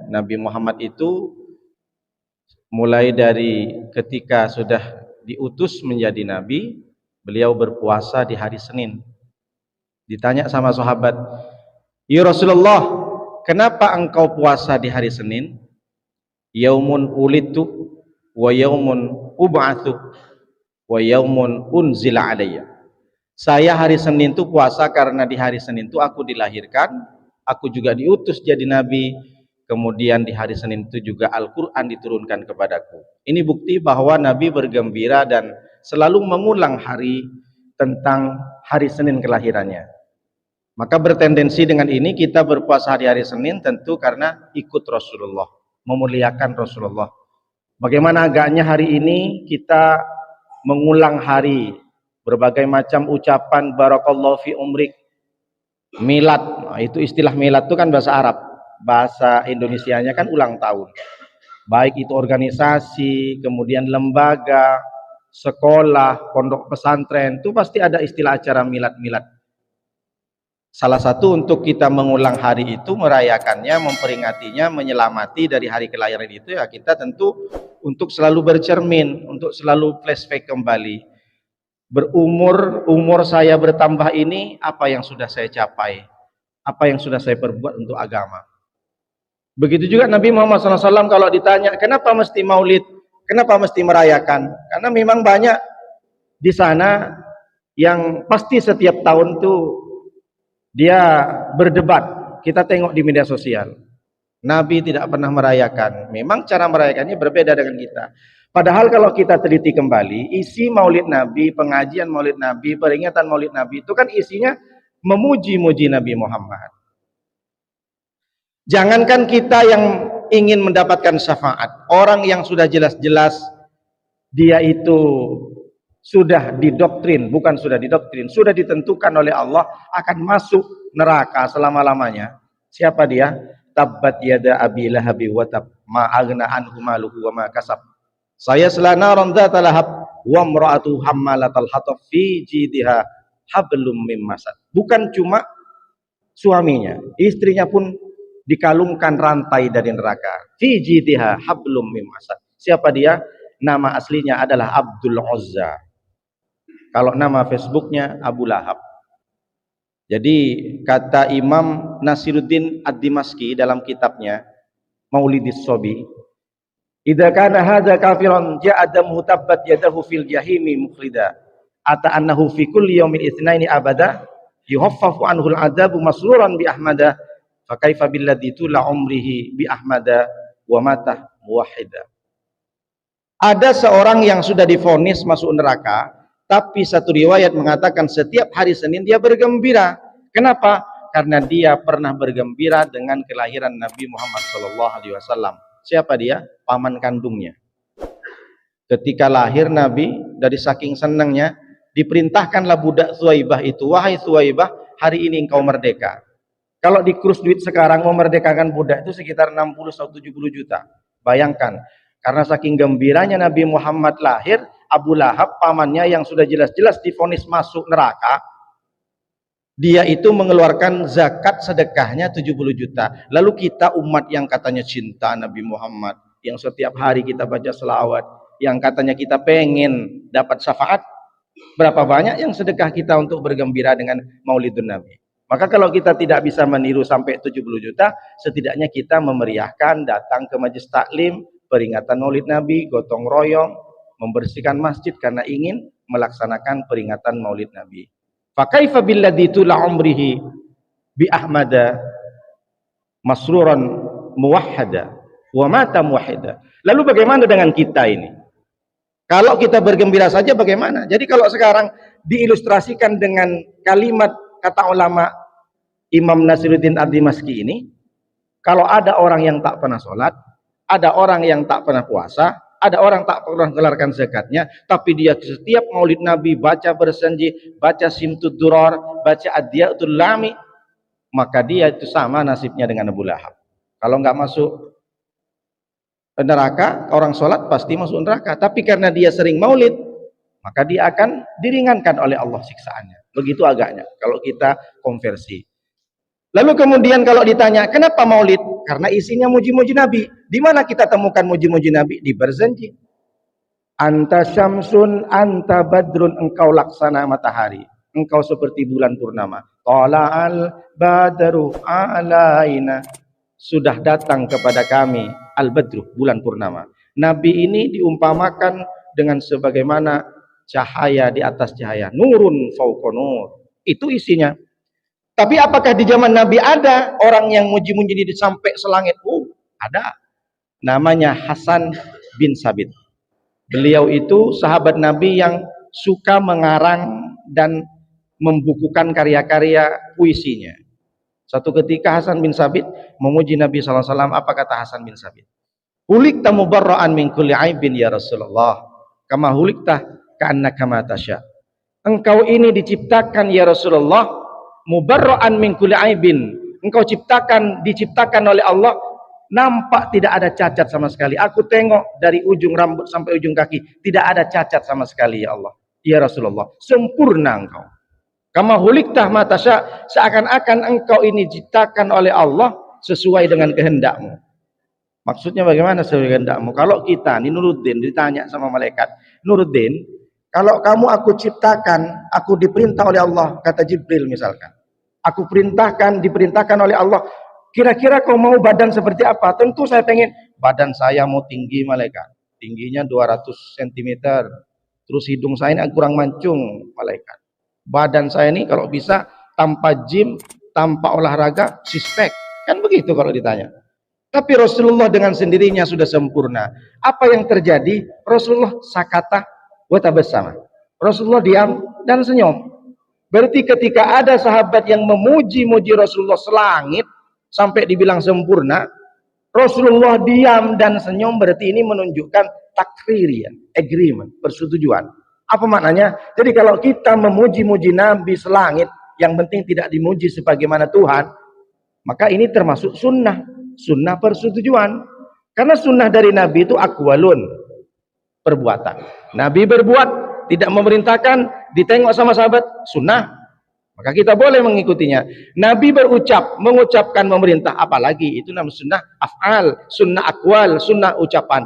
Nabi Muhammad itu mulai dari ketika sudah diutus menjadi nabi, beliau berpuasa di hari Senin. Ditanya sama sahabat, "Ya Rasulullah, kenapa engkau puasa di hari Senin? Yaumun ulidtu wa yaumun ub'atsu wa yaumun unzila alayya." Saya hari Senin itu puasa karena di hari Senin itu aku dilahirkan, aku juga diutus jadi nabi, kemudian di hari Senin itu juga Al-Quran diturunkan kepadaku. Ini bukti bahwa Nabi bergembira dan selalu mengulang hari tentang hari Senin kelahirannya. Maka bertendensi dengan ini kita berpuasa hari Senin tentu karena ikut Rasulullah, memuliakan Rasulullah. Bagaimana agaknya hari ini kita mengulang hari, berbagai macam ucapan barakallahu fi umrik, milad. Nah, itu istilah milad itu kan bahasa Arab, bahasa Indonesianya kan ulang tahun. Baik itu organisasi, kemudian lembaga, sekolah, pondok pesantren, itu pasti ada istilah acara milad-milad. Salah satu untuk kita mengulang hari itu, merayakannya, memperingatinya, menyelamati dari hari kelahiran itu, ya kita tentu untuk selalu bercermin, untuk selalu flashback kembali. Umur saya bertambah ini, apa yang sudah saya capai, apa yang sudah saya perbuat untuk agama. Begitu juga Nabi Muhammad SAW kalau ditanya, kenapa mesti maulid, kenapa mesti merayakan? Karena memang banyak di sana yang pasti setiap tahun tuh dia berdebat. Kita tengok di media sosial, Nabi tidak pernah merayakan. Memang cara merayakannya berbeda dengan kita. Padahal kalau kita teliti kembali, isi maulid Nabi, pengajian maulid Nabi, peringatan maulid Nabi itu kan isinya memuji-muji Nabi Muhammad. Jangankan kita yang ingin mendapatkan syafaat, orang yang sudah jelas-jelas dia itu sudah didoktrin, bukan sudah didoktrin, sudah ditentukan oleh Allah akan masuk neraka selama-lamanya. Siapa dia? Tabbat yada abi lahabi wa tab, ma aghna anhu maluhu wa ma kasab. Saya selana dzata lahab wa imra'atu hammalatal hatab fi jidha hablum mim masad. Bukan cuma suaminya, istrinya pun dikalungkan rantai dari neraka. Fi jidha hablum mim masad. Siapa dia? Nama aslinya adalah Abdul Uzza. Kalau nama Facebooknya Abu Lahab. Jadi kata Imam Nasiruddin Ad-Dimaski dalam kitabnya Maulidis Sobi, idza kana hadza kafiran ja'a damu tabbat yadahu fil jahimi mukhlida ata annahu fi kulli yaumin itsnaini abada yuhaffafu anhu al-adabu masruran bi ahmada fa kaifa billadzi tula umrihi bi ahmada wa mata muwahhida. Ada seorang yang sudah divonis masuk neraka, tapi satu riwayat mengatakan setiap hari Senin dia bergembira. Kenapa? Karena dia pernah bergembira dengan kelahiran Nabi Muhammad SAW. Siapa dia? Paman kandungnya. Ketika lahir Nabi, dari saking senangnya, diperintahkanlah budak Thuwaibah itu, wahai Thuwaibah, hari ini engkau merdeka. Kalau dikurus duit sekarang memerdekakan budak itu sekitar 60-70 juta. Bayangkan. Karena saking gembiranya Nabi Muhammad lahir, Abu Lahab, pamannya yang sudah jelas-jelas divonis masuk neraka, dia itu mengeluarkan zakat sedekahnya 70 juta. Lalu kita umat yang katanya cinta Nabi Muhammad, yang setiap hari kita baca selawat, yang katanya kita pengen dapat syafaat, berapa banyak yang sedekah kita untuk bergembira dengan Maulidun Nabi. Maka kalau kita tidak bisa meniru sampai 70 juta, setidaknya kita memeriahkan, datang ke majelis taklim, peringatan Maulid Nabi, gotong royong, membersihkan masjid karena ingin melaksanakan peringatan Maulid Nabi. Fa kaifa billadzi tula umrihi bi ahmada masruran muwahhada wa mata muwahhida. Lalu bagaimana dengan kita ini? Kalau kita bergembira saja bagaimana? Jadi kalau sekarang diilustrasikan dengan kalimat kata ulama Imam Nasiruddin Ad-Dimaski ini, kalau ada orang yang tak pernah sholat, ada orang yang tak pernah puasa, ada orang tak pernah mengeluarkan zakatnya, tapi dia setiap Maulid Nabi baca bersenji, baca Simtud Duror, baca Ad-Diyatul Lami, maka dia itu sama nasibnya dengan Abu Lahab. Kalau nggak masuk neraka, orang sholat pasti masuk neraka. Tapi karena dia sering Maulid, maka dia akan diringankan oleh Allah siksaannya. Begitu agaknya kalau kita konversi. Lalu kemudian kalau ditanya, kenapa maulid? Karena isinya muji-muji Nabi. Di mana kita temukan muji-muji Nabi? Di berjanji. Anta syamsun, anta badrun, engkau laksana matahari. Engkau seperti bulan purnama. Tala'al badru alaina. Sudah datang kepada kami al-badru, bulan purnama. Nabi ini diumpamakan dengan sebagaimana cahaya di atas cahaya. Nurun fauqa nur. Itu isinya. Tapi apakah di zaman Nabi ada orang yang muji-muji ini sampai selangit? Ada. Namanya Hasan bin Sabit. Beliau itu sahabat Nabi yang suka mengarang dan membukukan karya-karya puisinya. Satu ketika Hasan bin Sabit memuji Nabi SAW. Apa kata Hasan bin Sabit? Hulikta mubarra'an min kulli aibin ya Rasulullah. Kama hulikta ka'annaka ma tasya. Engkau ini diciptakan ya Rasulullah mubarra'an min kulli aibin. Engkau diciptakan oleh Allah nampak tidak ada cacat sama sekali. Aku tengok dari ujung rambut sampai ujung kaki tidak ada cacat sama sekali ya Allah. Ya Rasulullah, sempurna engkau. Kama huliktah matasya, seakan-akan engkau ini diciptakan oleh Allah sesuai dengan kehendakmu. Maksudnya bagaimana sesuai kehendakmu? Kalau kita, ini Nuruddin, ditanya sama malaikat, Nuruddin, kalau kamu aku ciptakan, aku diperintah oleh Allah, kata Jibril misalkan. Aku diperintahkan oleh Allah, kira-kira kau mau badan seperti apa? Tentu saya pengen, badan saya mau tinggi malaikat. Tingginya 200 cm. Terus hidung saya ini kurang mancung malaikat. Badan saya ini kalau bisa tanpa gym, tanpa olahraga, six-pack. Kan begitu kalau ditanya. Tapi Rasulullah dengan sendirinya sudah sempurna. Apa yang terjadi? Rasulullah sakata wa tabassama. Rasulullah diam dan senyum. Berarti ketika ada sahabat yang memuji-muji Rasulullah selangit sampai dibilang sempurna, Rasulullah diam dan senyum, berarti ini menunjukkan takririan, agreement, persetujuan. Apa maknanya? Jadi kalau kita memuji-muji Nabi selangit, yang penting tidak dimuji sebagaimana Tuhan, maka ini termasuk sunnah persetujuan. Karena sunnah dari Nabi itu akwalun, perbuatan. Nabi berbuat, tidak memerintahkan, ditengok sama sahabat, sunnah. Maka kita boleh mengikutinya. Nabi mengucapkan memerintah, apalagi itu namanya sunnah af'al, sunnah akwal, sunnah ucapan.